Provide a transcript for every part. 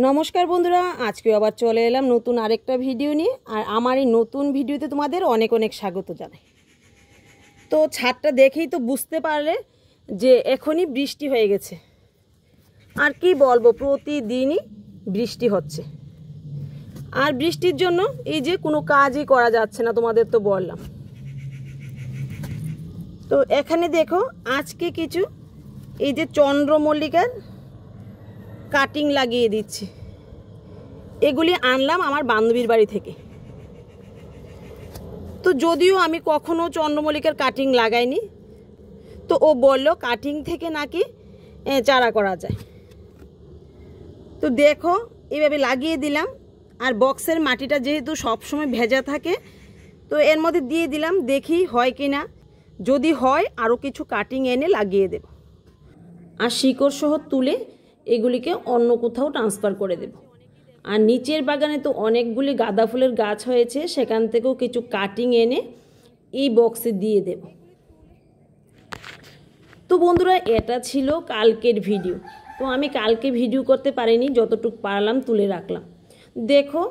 নমস্কার বন্ধুরা, আজকে আবার চলে এলাম নতুন আরেকটা ভিডিও নিয়ে। আর আমার এই নতুন ভিডিওতে তোমাদের অনেক অনেক স্বাগত জানাই। তো ছাদটা দেখেই তো বুঝতে পারলে যে এখনই বৃষ্টি হয়ে গেছে। আর কি বলবো, প্রতিদিনই বৃষ্টি হচ্ছে। আর বৃষ্টির জন্য এই যে কোনো কাজই করা যাচ্ছে না, তোমাদের তো বললাম। তো এখানে দেখো, আজকে কিছু এই যে চন্দ্রমল্লিকার কাটিং লাগিয়ে দিচ্ছি। এগুলি আনলাম আমার বান্ধবীর বাড়ি থেকে। তো যদিও আমি কখনো চন্দ্রমল্লিকার কাটিং লাগাইনি, তো ও বলল কাটিং থেকে নাকি চারা করা যায়। তো দেখো, এইভাবে লাগিয়ে দিলাম। আর বক্সের মাটিটা যেহেতু সবসময় ভেজা থাকে, তো এর মধ্যে দিয়ে দিলাম, দেখি হয় কি না। যদি হয় আরও কিছু কাটিং এনে লাগিয়ে দেব। আর শিকড় সহ তুলে এগুলিকে অন্য কোথাও ট্রান্সফার করে দেব। আর নিচের বাগানে তো অনেকগুলি গাঁদা ফুলের গাছ হয়েছে, সেখান থেকেও কিছু কাটিং এনে এই বক্সে দিয়ে দেব। তো বন্ধুরা, এটা ছিল কালকের ভিডিও। তো আমি কালকে ভিডিও করতে পারিনি, যতটুকু পারলাম তুলে রাখলাম। দেখো,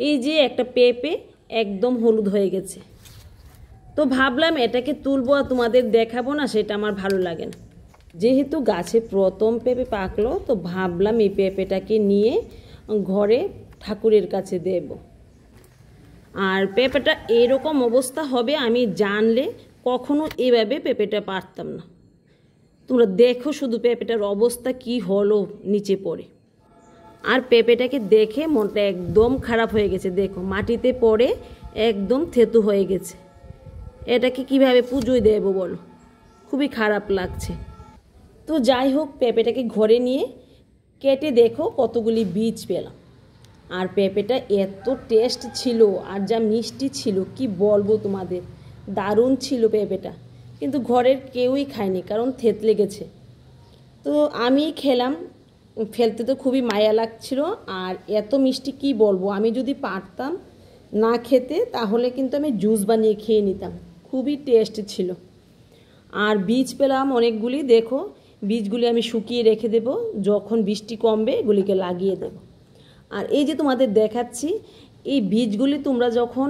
এই যে একটা পেঁপে একদম হলুদ হয়ে গেছে। তো ভাবলাম এটাকে তুলবো আর তোমাদের দেখাবো না, সেটা আমার ভালো লাগে না। যেহেতু গাছে প্রথম পেঁপে পাকলো, তো ভাবলাম এই পেঁপেটাকে নিয়ে ঘরে ঠাকুরের কাছে দেব। আর পেঁপেটা এরকম অবস্থা হবে আমি জানলে কখনো এভাবে পেঁপেটা পারতাম না। তোমরা দেখো শুধু পেঁপেটার অবস্থা কি হলো নিচে পড়ে। আর পেঁপেটাকে দেখে মনটা একদম খারাপ হয়ে গেছে। দেখো, মাটিতে পড়ে একদম থেতু হয়ে গেছে। এটাকে কিভাবে পুজোয় দেব বলো, খুবই খারাপ লাগছে। তো যাই হোক, পেঁপেটাকে ঘরে নিয়ে কেটে দেখো কতগুলি বীজ পেলাম। আর পেঁপেটা এত টেস্ট ছিল আর যা মিষ্টি ছিল, কি বলবো তোমাদের, দারুণ ছিল পেঁপেটা। কিন্তু ঘরের কেউই খায়নি, কারণ থেতলে গেছে। তো আমি খেলাম, ফেলতে তো খুবই মায়া লাগছিল। আর এত মিষ্টি কি বলবো, আমি যদি পারতাম না খেতে তাহলে কিন্তু আমি জুস বানিয়ে খেয়ে নিতাম। খুবই টেস্ট ছিল। আর বীজ পেলাম অনেকগুলি। দেখো, বীজগুলি আমি শুকিয়ে রেখে দেব, যখন বৃষ্টি কমবে এগুলিকে লাগিয়ে দেব। আর এই যে তোমাদের দেখাচ্ছি, এই বীজগুলি তোমরা যখন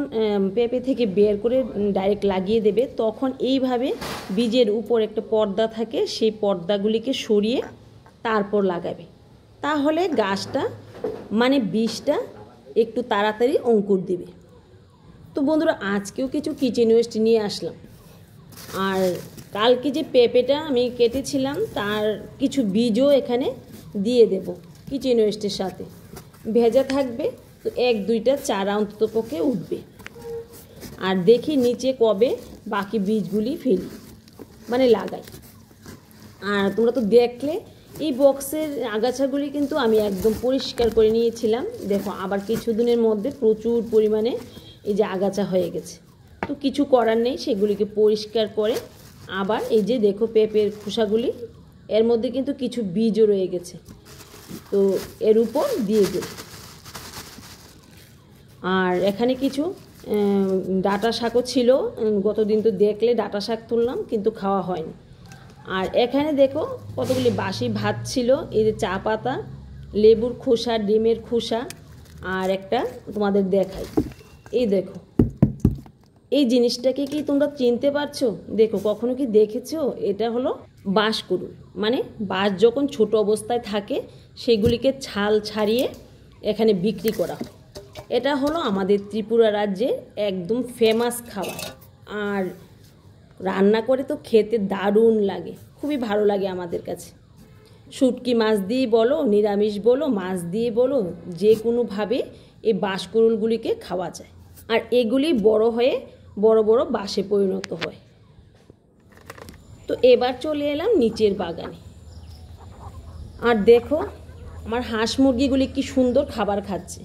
পেঁপে থেকে বের করে ডাইরেক্ট লাগিয়ে দেবে, তখন এইভাবে বীজের উপর একটা পর্দা থাকে, সেই পর্দাগুলিকে সরিয়ে তারপর লাগাবে। তাহলে গাছটা মানে বীজটা একটু তাড়াতাড়ি অঙ্কুর দিবে। তো বন্ধুরা, আজকেও কিছু কিচেন ওয়েস্ট নিয়ে আসলাম। আর কালকে যে পেঁপেটা আমি কেটেছিলাম তার কিছু বীজও এখানে দিয়ে দেব কিচেন ওয়েস্টের সাথে। ভেজা থাকবে, তো এক দুইটা চারা অন্তত পক্ষে উঠবে। আর দেখি নিচে কবে বাকি বীজগুলি ফেলি, মানে লাগাই। আর তোমরা তো দেখলে এই বক্সের আগাছাগুলি কিন্তু আমি একদম পরিষ্কার করে নিয়েছিলাম। দেখো, আবার কিছুদিনের মধ্যে প্রচুর পরিমাণে এই যে আগাছা হয়ে গেছে। তো কিছু করার নেই, সেগুলিকে পরিষ্কার করে আবার এই যে দেখো পেঁপের খোসাগুলি, এর মধ্যে কিন্তু কিছু বীজও রয়ে গেছে, তো এর উপর দিয়ে দেব। আর এখানে কিছু ডাঁটা শাকও ছিল, গতদিন তো দেখলে ডাঁটা শাক তুললাম, কিন্তু খাওয়া হয়নি। আর এখানে দেখো কতগুলি বাসি ভাত ছিল, এই যে চা পাতা, লেবুর খোসা, ডিমের খোসা, আর একটা তোমাদের দেখাই। এই দেখো, এই জিনিসটাকে কি তোমরা চিনতে পারছো? দেখো, কখনো কি দেখেছো? এটা হলো বাঁশকুড়ুল। মানে বাঁশ যখন ছোট অবস্থায় থাকে সেগুলিকে ছাল ছাড়িয়ে এখানে বিক্রি করা হয়। এটা হলো আমাদের ত্রিপুরা রাজ্যের একদম ফেমাস খাবার। আর রান্না করে তো খেতে দারুণ লাগে, খুবই ভালো লাগে আমাদের কাছে। শুটকি মাছ দিয়ে বলো, নিরামিষ বলো, মাছ দিয়ে বলো, যে কোনোভাবে এই বাঁশকুড়ুলগুলিকে খাওয়া যায়। আর এগুলি বড় হয়ে বড় বড় বাঁশে পরিণত হয়। তো এবার চলে এলাম নিচের বাগানে। আর দেখো, আমার হাঁস মুরগিগুলি কি সুন্দর খাবার খাচ্ছে।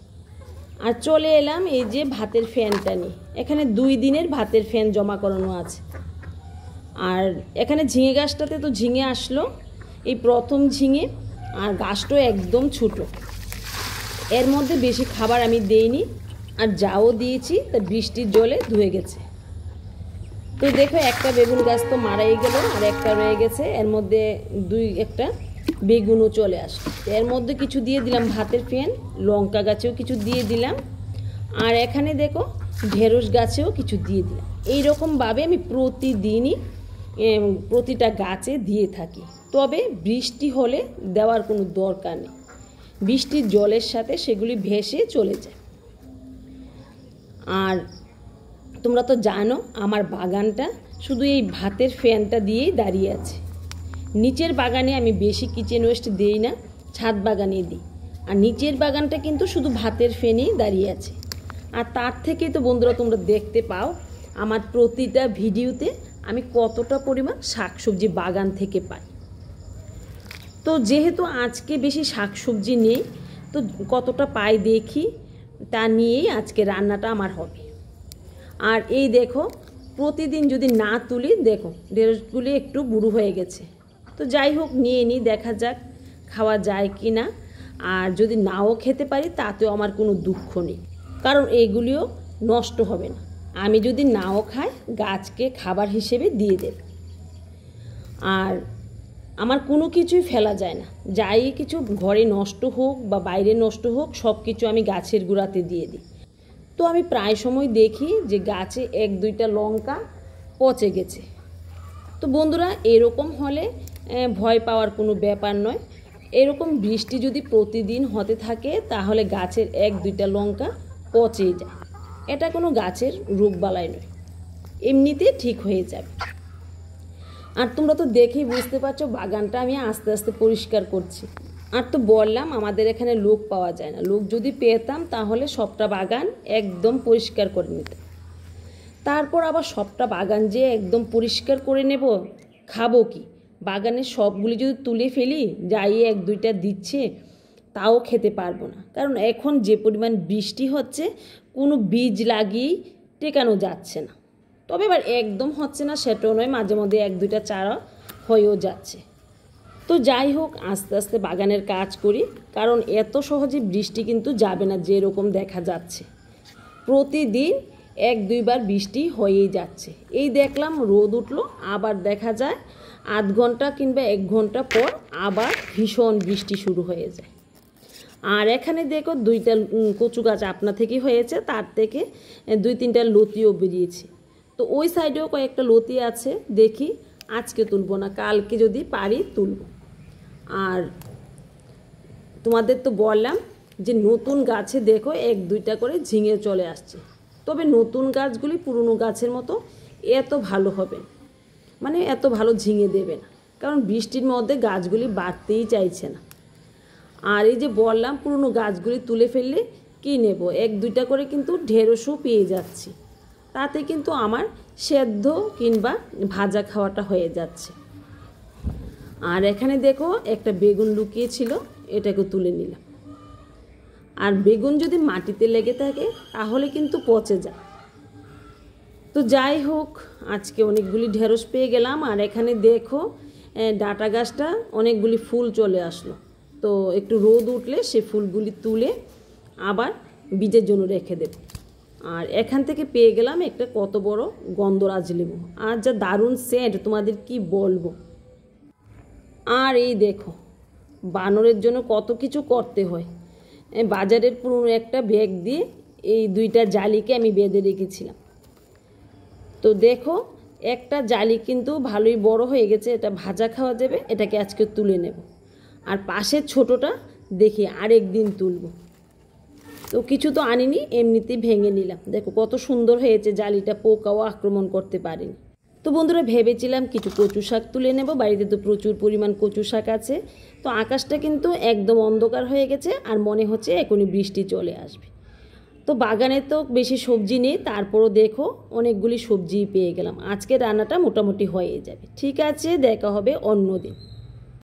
আর চলে এলাম এই যে ভাতের ফ্যানটা নিয়ে। এখানে 2 দিনের ভাতের ফ্যান জমা করানো আছে। আর এখানে ঝিঙে গাছটাতে তো ঝিঙে আসলো, এই প্রথম ঝিঙে। আর গাছটাও একদম ছোটো, এর মধ্যে বেশি খাবার আমি দেইনি। আর যাও দিয়েছি তা বৃষ্টির জলে ধুয়ে গেছে। তো দেখো, একটা বেগুন গাছ তো মারাই গেল, আর একটা রয়ে গেছে, এর মধ্যে একটা বেগুনও চলে আসলো। এর মধ্যে কিছু দিয়ে দিলাম ভাতের ফেন, লঙ্কা গাছেও কিছু দিয়ে দিলাম, আর এখানে দেখো ঢেঁড়স গাছেও কিছু দিয়ে দিলাম। এইরকমভাবে আমি প্রতিদিনই প্রতিটা গাছে দিয়ে থাকি। তবে বৃষ্টি হলে দেওয়ার কোনো দরকার নেই, বৃষ্টির জলের সাথে সেগুলি ভেসে চলে যায়। আর তোমরা তো জানো আমার বাগানটা শুধু এই ভাতের ফ্যানটা দিয়েই দাঁড়িয়ে আছে। নিচের বাগানে আমি বেশি কিচেন ওয়েস্ট দিই না, ছাদ বাগানে দিই। আর নিচের বাগানটা কিন্তু শুধু ভাতের ফ্যানেই দাঁড়িয়ে আছে। আর তার থেকেই তো বন্ধুরা তোমরা দেখতে পাও আমার প্রতিটা ভিডিওতে আমি কতটা পরিমাণ শাকসবজি বাগান থেকে পাই। তো যেহেতু আজকে বেশি শাকসবজি নেই, তো কতটা পাই দেখি, তা নিয়েই আজকে রান্নাটা আমার হবে। আর এই দেখো প্রতিদিন যদি না তুলি, দেখো ঢেঁড়সগুলি একটু বুড়ো হয়ে গেছে। তো যাই হোক, নিয়ে নিই, দেখা যাক খাওয়া যায় কি না। আর যদি নাও খেতে পারি তাতেও আমার কোনো দুঃখ নেই, কারণ এইগুলিও নষ্ট হবে না। আমি যদি নাও খাই, গাছকে খাবার হিসেবে দিয়ে দেব। আর আমার কোনো কিছুই ফেলা যায় না, যাই কিছু ঘরে নষ্ট হোক বা বাইরে নষ্ট হোক, সব কিছু আমি গাছের গোড়াতে দিয়ে দিই। তো আমি প্রায় সময় দেখি যে গাছে 1-2টা লঙ্কা পচে গেছে। তো বন্ধুরা এরকম হলে ভয় পাওয়ার কোনো ব্যাপার নয়। এরকম বৃষ্টি যদি প্রতিদিন হতে থাকে তাহলে গাছের 1-2টা লঙ্কা পচেই যায়। এটা কোনো গাছের রোগবালাই নয়, এমনিতে ঠিক হয়ে যাবে। আর তোমরা তো দেখেই বুঝতে পারছো বাগানটা আমি আস্তে আস্তে পরিষ্কার করছি। আর তো বললাম আমাদের এখানে লোক পাওয়া যায় না, লোক যদি পেতাম তাহলে সবটা বাগান একদম পরিষ্কার করে নিতাম। তারপর আবার সবটা বাগান যে একদম পরিষ্কার করে নেব, খাবো কি? বাগানের সবগুলি যদি তুলে ফেলি, যাই 1-2টা দিচ্ছে তাও খেতে পারবো না, কারণ এখন যে পরিমাণ বৃষ্টি হচ্ছে কোনো বীজ লাগিয়েই টেকানো যাচ্ছে না। তবে এবার একদম হচ্ছে না সেটাও নয়, মাঝে মধ্যে 1-2টা চারা হয়েও যাচ্ছে। তো যাই হোক, আস্তে আস্তে বাগানের কাজ করি, কারণ এত সহজে বৃষ্টি কিন্তু যাবে না। যেরকম দেখা যাচ্ছে প্রতিদিন 1-2বার বৃষ্টি হয়েই যাচ্ছে। এই দেখলাম রোদ উঠলো, আবার দেখা যায় আধ ঘন্টা কিংবা 1 ঘন্টা পর আবার ভীষণ বৃষ্টি শুরু হয়ে যায়। আর এখানে দেখো 2টা কচু গাছ আপনা থেকেই হয়েছে, তার থেকে 2-3টা লতিও বেরিয়েছে। তো ওই সাইডেও কয়েকটা লতি আছে, দেখি আজকে তুলব না, কালকে যদি পারি তুলব। আর তোমাদের তো বললাম যে নতুন গাছে দেখো 1-2টা করে ঝিঙে চলে আসছে। তবে নতুন গাছগুলি পুরনো গাছের মতো এত ভালো হবে না, মানে এত ভালো ঝিঙে দেবে না, কারণ বৃষ্টির মধ্যে গাছগুলি বাড়তেই চাইছে না। আর এই যে বললাম পুরনো গাছগুলি তুলে ফেললে কি নেব, 1-2টা করে কিন্তু ঢেঁড়সও পেয়ে যাচ্ছি, তাতে কিন্তু আমার সেদ্ধ কিংবা ভাজা খাওয়াটা হয়ে যাচ্ছে। আর এখানে দেখো একটা বেগুন লুকিয়েছিল, এটাকে তুলে নিলাম। আর বেগুন যদি মাটিতে লেগে থাকে তাহলে কিন্তু পচে যায়। তো যাই হোক, আজকে অনেকগুলি ঢেঁড়স পেয়ে গেলাম। আর এখানে দেখো ডাঁটা গাছটা অনেকগুলি ফুল চলে আসলো। তো একটু রোদ উঠলে সে ফুলগুলি তুলে আবার বীজের জন্য রেখে দেব। আর এখান থেকে পেয়ে গেলাম একটা কত বড় গন্ধরাজ লেবু, আর যা দারুণ সেন্ট তোমাদের কি বলবো। আর এই দেখো বানরের জন্য কত কিছু করতে হয়। বাজারের পুরনো একটা ব্যাগ দিয়ে এই 2টা জালিকে আমি বেঁধে রেখেছিলাম। তো দেখো একটা জালি কিন্তু ভালোই বড় হয়ে গেছে, এটা ভাজা খাওয়া যাবে, এটাকে আজকে তুলে নেব। আর পাশের ছোটোটা দেখি আরেক দিন তুলব। তো কিছু তো আনিনি, এমনিতেই ভেঙে নিলাম। দেখো কত সুন্দর হয়েছে, জালিটা পোকাও আক্রমণ করতে পারেনি। তো বন্ধুরা ভেবেছিলাম কিছু কচু শাক তুলে নেব, বাড়িতে তো প্রচুর পরিমাণ কচু শাক আছে। তো আকাশটা কিন্তু একদম অন্ধকার হয়ে গেছে, আর মনে হচ্ছে এখনই বৃষ্টি চলে আসবে। তো বাগানে তো বেশি সবজি নেই, তারপরও দেখো অনেকগুলি সবজি পেয়ে গেলাম। আজকে রান্নাটা মোটামুটি হয়ে যাবে। ঠিক আছে, দেখা হবে অন্য দিন।